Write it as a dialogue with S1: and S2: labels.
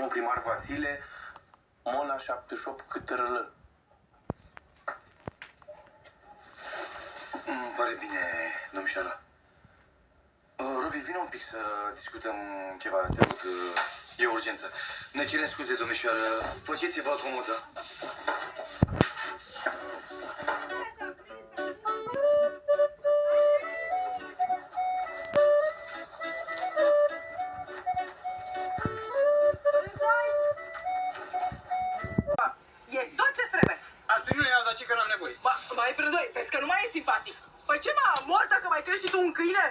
S1: domnul primar Vasile, Mona 78 câtărălă.
S2: Îmi pare bine, domnișoară. Robi, vine un pic să discutăm ceva. Te rog, e urgență. Ne cerem scuze, domnișoară. Faceți-vă comodă.
S3: E tot ce trebuie.
S4: Atunci nu iau, dar ce că n-am nevoie.
S3: Mai prădoi, vezi că nu mai e simpatic. Păi ce mă, mor dacă mai crești și tu un câine?